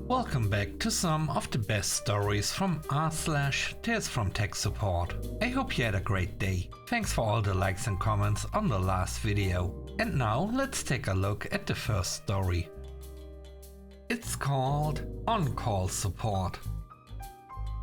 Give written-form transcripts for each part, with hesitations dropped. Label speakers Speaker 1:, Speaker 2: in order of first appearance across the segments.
Speaker 1: Welcome back to some of the best stories from r/TalesFromTechSupport. I hope you had a great day. Thanks for all the likes and comments on the last video. And now let's take a look at the first story. It's called On-Call Support.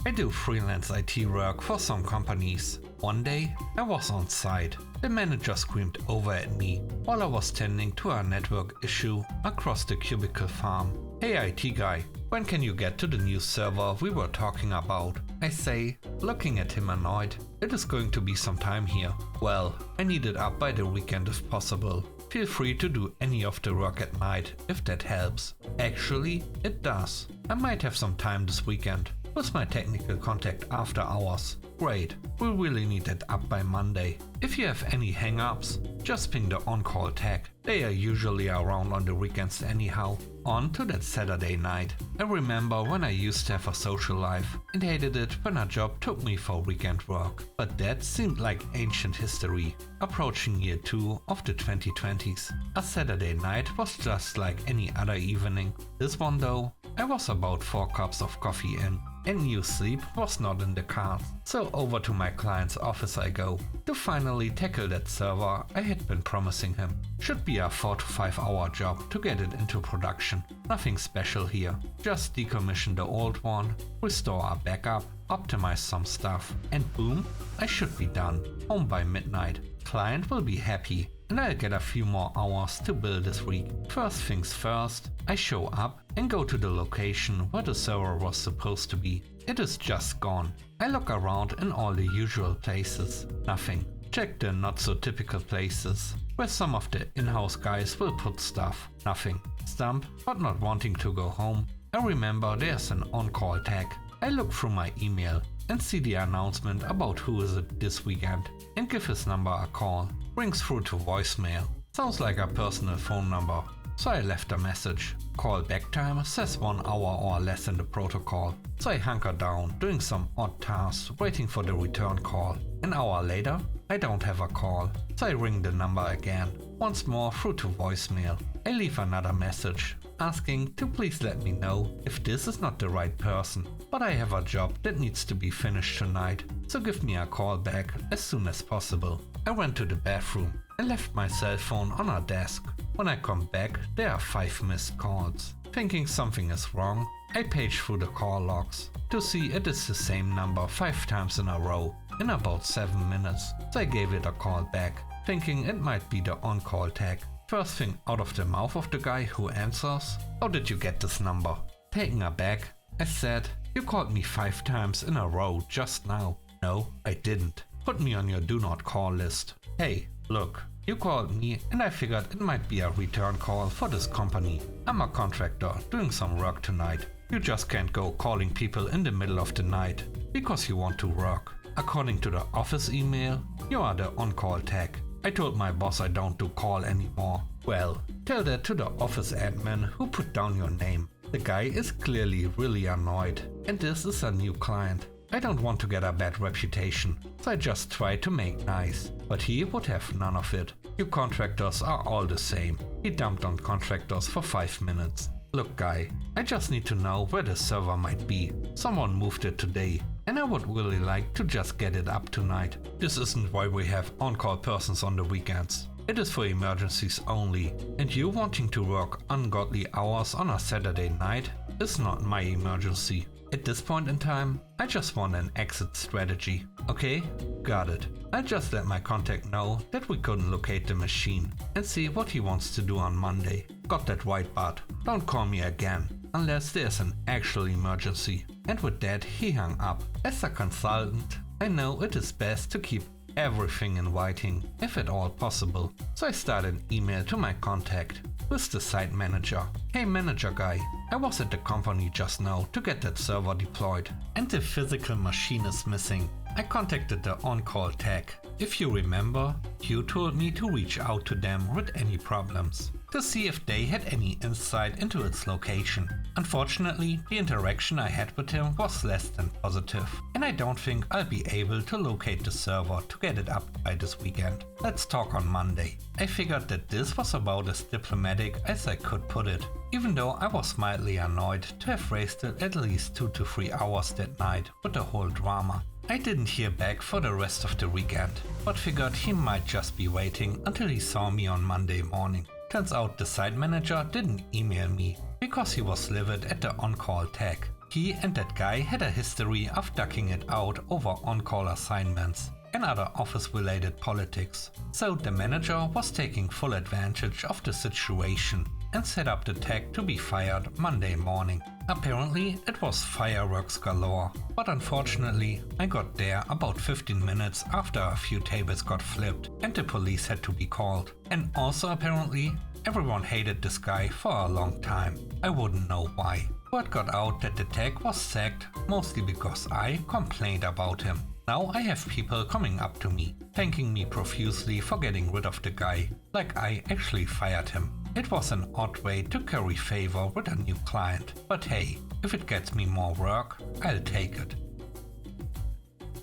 Speaker 1: I do freelance IT work for some companies. One day I was on site. The manager screamed over at me while I was tending to a network issue across the cubicle farm. "Hey IT guy, when can you get to the new server we were talking about?" I say, looking at him annoyed. "It is going to be some time here." "Well, I need it up by the weekend if possible. Feel free to do any of the work at night if that helps." Actually, it does. I might have some time this weekend with my technical contact after hours. Great, we'll really need it up by Monday. If you have any hang-ups, just ping the on-call tag. They are usually around on the weekends anyhow. On to that Saturday night. I remember when I used to have a social life and hated it when a job took me for weekend work. But that seemed like ancient history, approaching year 2 of the 2020s. A Saturday night was just like any other evening. This one though, I was about 4 cups of coffee in, and new sleep was not in the cards. So over to my client's office I go, to finally tackle that server I had been promising him. Should be a 4 to 5 hour job to get it into production. Nothing special here. Just decommission the old one, restore a backup, optimize some stuff, and boom, I should be done. Home by midnight. Client will be happy, and I'll get a few more hours to build this week. First things first, I show up and go to the location where the server was supposed to be. It is just gone. I look around in all the usual places. Nothing. Check the not so typical places where some of the in-house guys will put stuff. Nothing. Stumped, but not wanting to go home, I remember there's an on-call tag. I look through my email and see the announcement about who is it this weekend and give his number a call. Rings through to voicemail. Sounds like a personal phone number, so I left a message. Call back time says 1 hour or less in the protocol, so I hunker down, doing some odd tasks, waiting for the return call. An hour later, I don't have a call, so I ring the number again, once more through to voicemail. I leave another message, asking to please let me know if this is not the right person, but I have a job that needs to be finished tonight, so give me a call back as soon as possible. I went to the bathroom and left my cell phone on a desk. When I come back, there are 5 missed calls. Thinking something is wrong, I page through the call logs to see it is the same number 5 times in a row in about 7 minutes, so I gave it a call back, thinking it might be the on-call tag. First thing out of the mouth of the guy who answers, "How did you get this number?" Taken aback, I said, "You called me 5 times in a row just now." "No, I didn't. Put me on your do not call list." "Hey, look, you called me and I figured it might be a return call for this company. I'm a contractor doing some work tonight. You just can't go calling people in the middle of the night because you want to work. According to the office email, you are the on-call tag. I told my boss I don't do call anymore." "Well, tell that to the office admin who put down your name." The guy is clearly really annoyed, and this is a new client. I don't want to get a bad reputation, so I just try to make nice, but he would have none of it. "You contractors are all the same." He dumped on contractors for 5 minutes. "Look guy, I just need to know where the server might be. Someone moved it today, and I would really like to just get it up tonight. This isn't why we have on-call persons on the weekends. It is for emergencies only, and you wanting to work ungodly hours on a Saturday night is not my emergency. At this point in time, I just want an exit strategy." "Okay, got it. I'll just let my contact know that we couldn't locate the machine and see what he wants to do on Monday. Got that right, bud. Don't call me again unless there's an actual emergency." And with that, he hung up. As a consultant, I know it is best to keep everything in writing, if at all possible. So I start an email to my contact with the site manager. "Hey manager guy, I was at the company just now to get that server deployed, and the physical machine is missing. I contacted the on-call tag. If you remember, you told me to reach out to them with any problems. to see if they had any insight into its location. Unfortunately, the interaction I had with him was less than positive, and I don't think I'll be able to locate the server to get it up by this weekend. Let's talk on Monday. I figured that this was about as diplomatic as I could put it, even though I was mildly annoyed to have wasted at least 2 to 3 hours that night with the whole drama. I didn't hear back for the rest of the weekend, but figured he might just be waiting until he saw me on Monday morning. Turns out the site manager didn't email me because he was livid at the on-call tag. He and that guy had a history of ducking it out over on-call assignments and other office-related politics. So the manager was taking full advantage of the situation and set up the tag to be fired Monday morning. Apparently it was fireworks galore, but unfortunately I got there about 15 minutes after a few tables got flipped and the police had to be called. And also apparently everyone hated this guy for a long time. I wouldn't know why. Word got out that the tag was sacked mostly because I complained about him. Now I have people coming up to me, thanking me profusely for getting rid of the guy, like I actually fired him. It was an odd way to curry favor with a new client, but hey, if it gets me more work, I'll take it.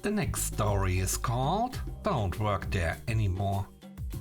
Speaker 1: The next story is called Don't Work There Anymore.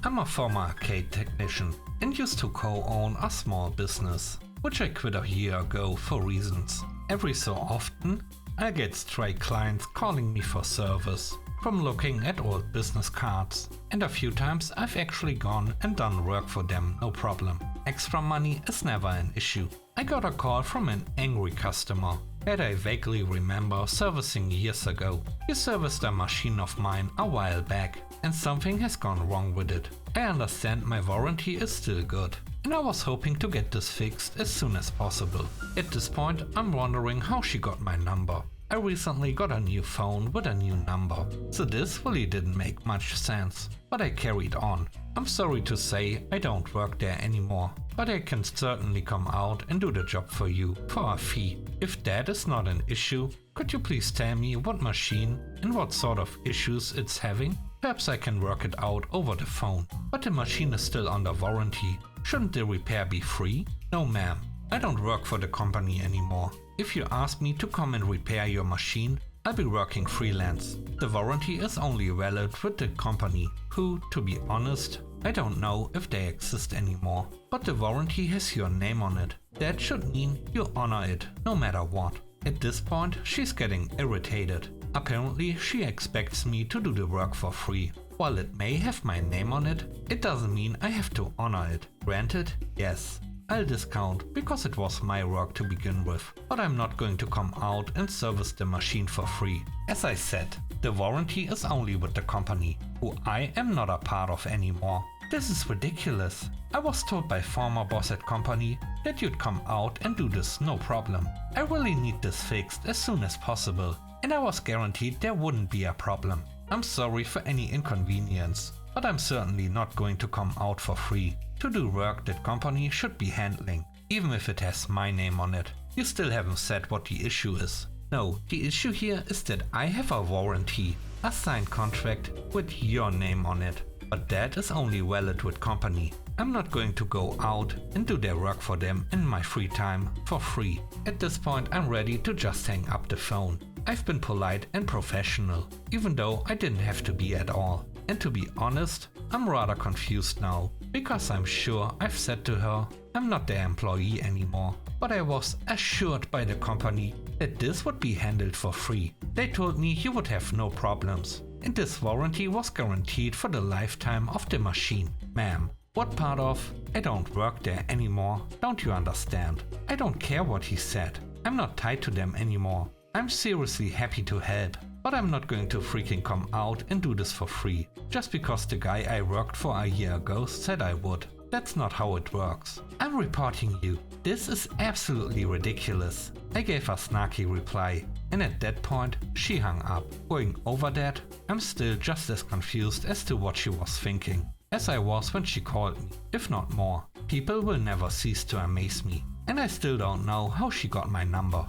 Speaker 1: I'm a former arcade technician and used to co-own a small business, which I quit a year ago for reasons. Every so often, I get stray clients calling me for service, from looking at old business cards, and a few times I've actually gone and done work for them, no problem. Extra money is never an issue. I got a call from an angry customer that I vaguely remember servicing years ago. He serviced a machine of mine a while back, and something has gone wrong with it. I understand my warranty is still good, and I was hoping to get this fixed as soon as possible. At this point, I'm wondering how she got my number. I recently got a new phone with a new number, so this really didn't make much sense, but I carried on. I'm sorry to say I don't work there anymore, but I can certainly come out and do the job for you for a fee. If that is not an issue, could you please tell me what machine and what sort of issues it's having? Perhaps I can work it out over the phone, but the machine is still under warranty. Shouldn't the repair be free? No ma'am, I don't work for the company anymore. If you ask me to come and repair your machine, I'll be working freelance. The warranty is only valid with the company, who, to be honest, I don't know if they exist anymore. But the warranty has your name on it. That should mean you honor it, no matter what. At this point, she's getting irritated. Apparently, she expects me to do the work for free. While it may have my name on it, it doesn't mean I have to honor it. Granted, yes, I'll discount because it was my work to begin with, but I'm not going to come out and service the machine for free. As I said, the warranty is only with the company, who I am not a part of anymore. This is ridiculous. I was told by former boss at company that you'd come out and do this no problem. I really need this fixed as soon as possible, and I was guaranteed there wouldn't be a problem. I'm sorry for any inconvenience, but I'm certainly not going to come out for free to do work that company should be handling, even if it has my name on it. You still haven't said what the issue is. No, the issue here is that I have a warranty, a signed contract with your name on it, but that is only valid with company. I'm not going to go out and do their work for them in my free time for free. At this point, I'm ready to just hang up the phone. I've been polite and professional, even though I didn't have to be at all. And to be honest, I'm rather confused now, because I'm sure I've said to her I'm not their employee anymore. But I was assured by the company that this would be handled for free. They told me you would have no problems, and this warranty was guaranteed for the lifetime of the machine. Ma'am, what part of I don't work there anymore don't you understand? I don't care what he said. I'm not tied to them anymore. I'm seriously happy to help, but I'm not going to freaking come out and do this for free, just because the guy I worked for a year ago said I would. That's not how it works. I'm reporting you. This is absolutely ridiculous. I gave a snarky reply, and at that point, she hung up. Going over that, I'm still just as confused as to what she was thinking, as I was when she called me, if not more. People will never cease to amaze me, and I still don't know how she got my number.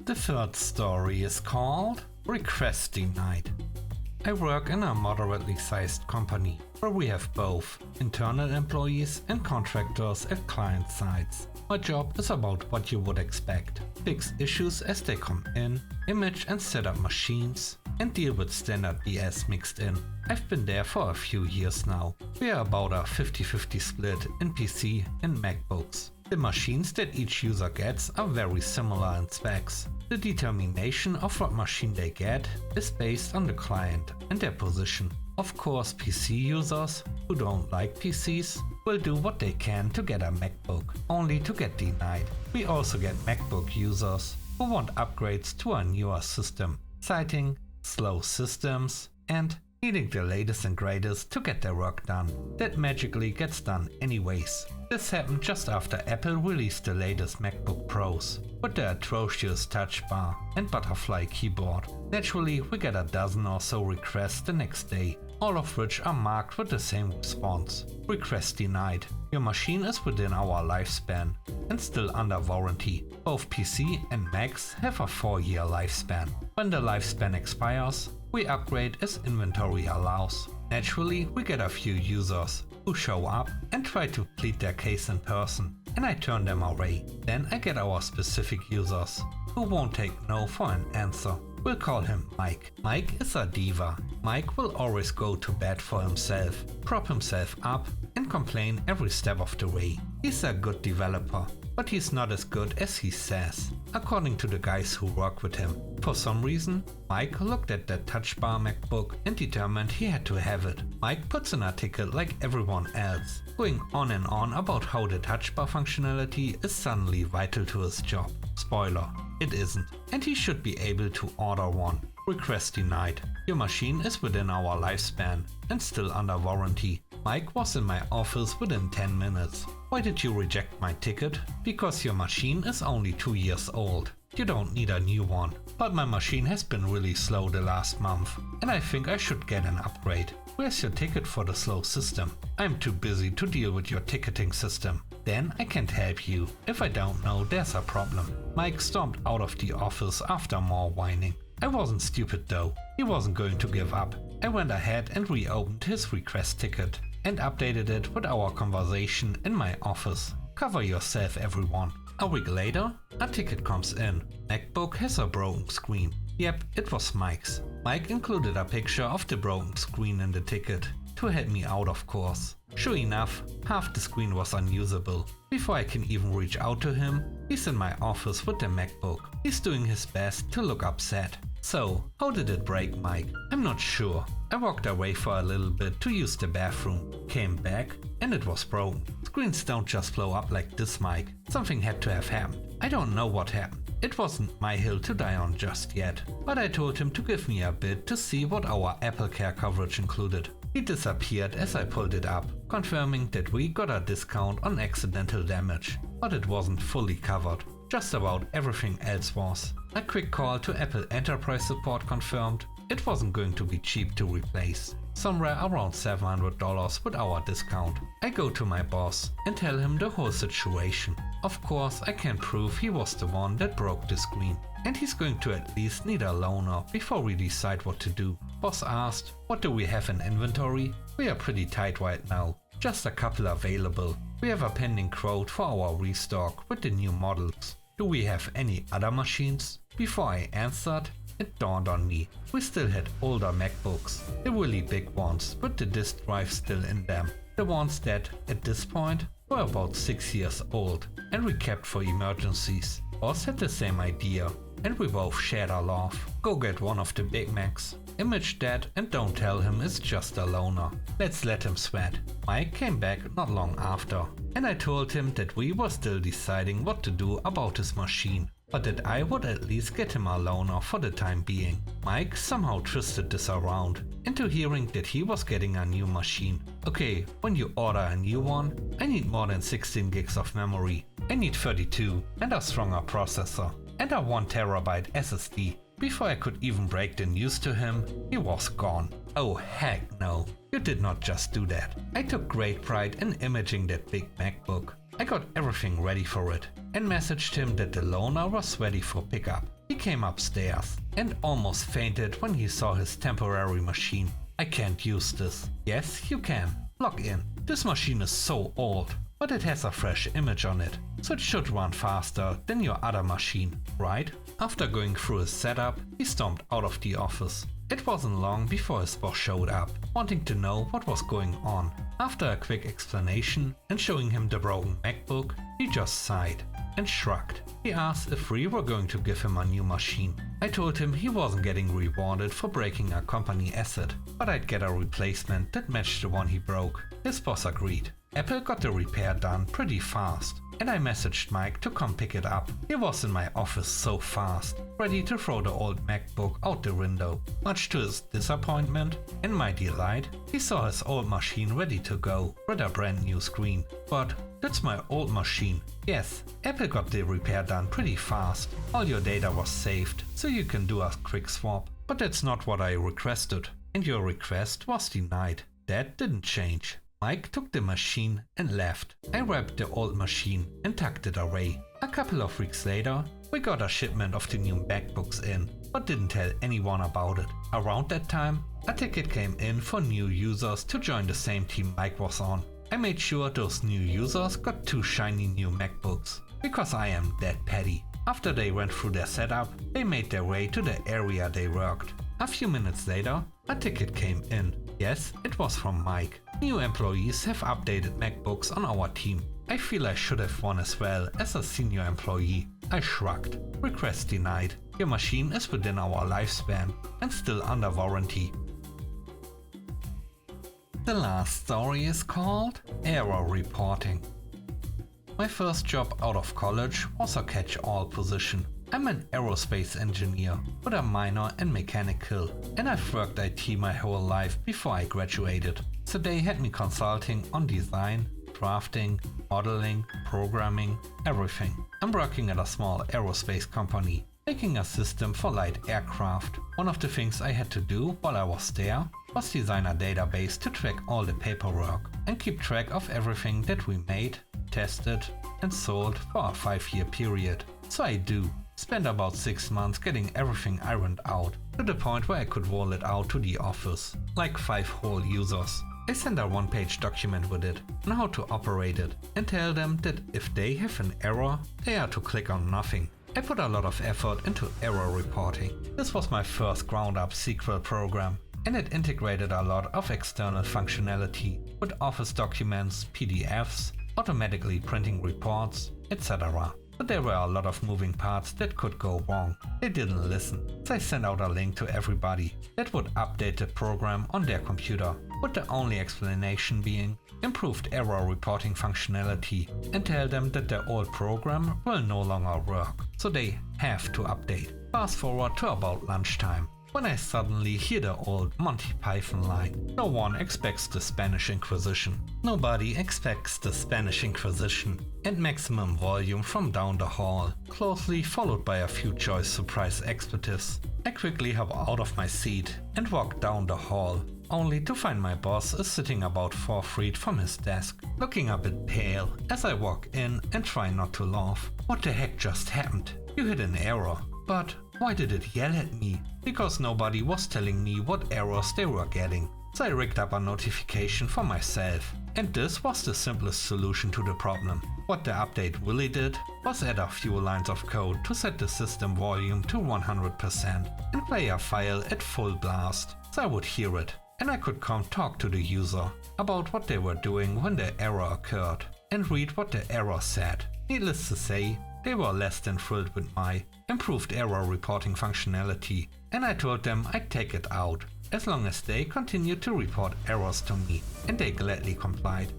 Speaker 1: The third story is called Request Denied. I work in a moderately sized company where we have both internal employees and contractors at client sites. My job is about what you would expect: fix issues as they come in, image and set up machines, and deal with standard BS mixed in. I've been there for a few years now. We are about a 50-50 split in PC and MacBooks. The machines that each user gets are very similar in specs. The determination of what machine they get is based on the client and their position. Of course, PC users who don't like PCs will do what they can to get a MacBook, only to get denied. We also get MacBook users who want upgrades to a newer system, citing slow systems and needing the latest and greatest to get their work done. That magically gets done anyways. This happened just after Apple released the latest MacBook Pros with the atrocious touch bar and butterfly keyboard. Naturally, we get a dozen or so requests the next day, all of which are marked with the same response: request denied. Your machine is within our lifespan and still under warranty. Both PC and Macs have a 4-year lifespan. When the lifespan expires, we upgrade as inventory allows. Naturally, we get a few users who show up and try to plead their case in person, and I turn them away. Then I get our specific users who won't take no for an answer. We'll call him Mike. Mike is a diva. Mike will always go to bat for himself, prop himself up, and complain every step of the way. He's a good developer, but he's not as good as he says, according to the guys who work with him. For some reason, Mike looked at that touch bar MacBook and determined he had to have it. Mike puts in a ticket like everyone else, going on and on about how the touch bar functionality is suddenly vital to his job. Spoiler, it isn't, and he should be able to order one. Request denied. Your machine is within our lifespan and still under warranty. Mike was in my office within 10 minutes. Why did you reject my ticket? Because your machine is only 2 years old. You don't need a new one. But my machine has been really slow the last month, and I think I should get an upgrade. Where's your ticket for the slow system? I'm too busy to deal with your ticketing system. Then I can't help you. If I don't know, there's a problem. Mike stormed out of the office after more whining. I wasn't stupid though. He wasn't going to give up. I went ahead and reopened his request ticket and updated it with our conversation in my office. Cover yourself, everyone. A week later, a ticket comes in. MacBook has a broken screen. Yep, it was Mike's. Mike included a picture of the broken screen in the ticket, to help me out of course. Sure enough, half the screen was unusable. Before I can even reach out to him, he's in my office with the MacBook. He's doing his best to look upset. So, how did it break, Mike? I'm not sure. I walked away for a little bit to use the bathroom, came back, and it was broken. Screens don't just blow up like this, Mike. Something had to have happened. I don't know what happened. It wasn't my hill to die on just yet, but I told him to give me a bid to see what our AppleCare coverage included. He disappeared as I pulled it up, confirming that we got a discount on accidental damage, but it wasn't fully covered. Just about everything else was. A quick call to Apple Enterprise Support confirmed it wasn't going to be cheap to replace. Somewhere around $700 with our discount. I go to my boss and tell him the whole situation. Of course, I can prove he was the one that broke the screen, and he's going to at least need a loaner before we decide what to do. Boss asked, what do we have in inventory? We are pretty tight right now, just a couple available. We have a pending quote for our restock with the new models. Do we have any other machines? Before I answered, it dawned on me. We still had older MacBooks, the really big ones with the disk drive still in them. The ones that, at this point, were about 6 years old and we kept for emergencies. Boss had the same idea and we both shared our love. Go get one of the Big Macs. Image that and don't tell him it's just a loaner. Let's let him sweat. Mike came back not long after and I told him that we were still deciding what to do about his machine, but that I would at least get him a loaner for the time being. Mike somehow twisted this around into hearing that he was getting a new machine. Okay, when you order a new one, I need more than 16 gigs of memory. I need 32 and a stronger processor and a 1TB SSD. Before I could even break the news to him, he was gone. Oh heck no, you did not just do that. I took great pride in imaging that big MacBook. I got everything ready for it and messaged him that the loaner was ready for pickup. He came upstairs and almost fainted when he saw his temporary machine. I can't use this. Yes, you can. Log in. This machine is so old, but it has a fresh image on it, so it should run faster than your other machine, right? After going through his setup, he stormed out of the office. It wasn't long before his boss showed up, wanting to know what was going on. After a quick explanation and showing him the broken MacBook, he just sighed and shrugged. He asked if we were going to give him a new machine. I told him he wasn't getting rewarded for breaking a company asset, but I'd get a replacement that matched the one he broke. His boss agreed. Apple got the repair done pretty fast, and I messaged Mike to come pick it up. He was in my office so fast, ready to throw the old MacBook out the window. Much to his disappointment and my delight, he saw his old machine ready to go with a brand new screen. But that's my old machine. Yes, Apple got the repair done pretty fast. All your data was saved, so you can do a quick swap. But that's not what I requested, and your request was denied. That didn't change. Mike took the machine and left. I grabbed the old machine and tucked it away. A couple of weeks later, we got a shipment of the new MacBooks in, but didn't tell anyone about it. Around that time, a ticket came in for new users to join the same team Mike was on. I made sure those new users got 2 shiny new MacBooks, because I am that petty. After they went through their setup, they made their way to the area they worked. A few minutes later, a ticket came in. Yes, it was from Mike. New employees have updated MacBooks on our team. I feel I should have won as well as a senior employee. I shrugged. Request denied. Your machine is within our lifespan and still under warranty. The last story is called Error Reporting. My first job out of college was a catch-all position. I'm an aerospace engineer with a minor in mechanical, and I've worked IT my whole life before I graduated. So they had me consulting on design, drafting, modeling, programming, everything. I'm working at a small aerospace company, making a system for light aircraft. One of the things I had to do while I was there was design a database to track all the paperwork and keep track of everything that we made, tested and sold for a 5-year period. So I do. Spent about 6 months getting everything ironed out, to the point where I could roll it out to the office, like 5 whole users. I send a 1-page document with it on how to operate it and tell them that if they have an error, they are to click on nothing. I put a lot of effort into error reporting. This was my first ground-up SQL program, and it integrated a lot of external functionality with Office documents, PDFs, automatically printing reports, etc. But there were a lot of moving parts that could go wrong. They didn't listen, so I sent out a link to everybody that would update the program on their computer, with the only explanation being improved error reporting functionality, and tell them that their old program will no longer work, so they have to update. Fast forward to about lunchtime, when I suddenly hear the old Monty Python line. No one expects the Spanish Inquisition. Nobody expects the Spanish Inquisition. And maximum volume from down the hall, closely followed by a few choice surprise expletives. I quickly hop out of my seat and walk down the hall, only to find my boss is sitting about 4 feet from his desk, looking a bit pale as I walk in and try not to laugh. What the heck just happened? You hit an error. But why did it yell at me? Because nobody was telling me what errors they were getting. So I rigged up a notification for myself. And this was the simplest solution to the problem. What the update really did was add a few lines of code to set the system volume to 100% and play a file at full blast, so I would hear it. And I could come talk to the user about what they were doing when the error occurred and read what the error said. Needless to say, they were less than thrilled with my improved error reporting functionality, and I told them I'd take it out as long as they continued to report errors to me, and they gladly complied.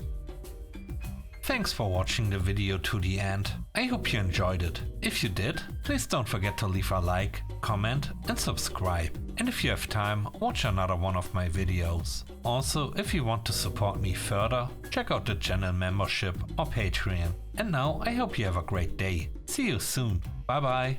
Speaker 1: Thanks for watching the video to the end. I hope you enjoyed it. If you did, please don't forget to leave a like, comment and subscribe. And if you have time, watch another one of my videos. Also, if you want to support me further, check out the channel membership or Patreon. And now I hope you have a great day. See you soon. Bye bye.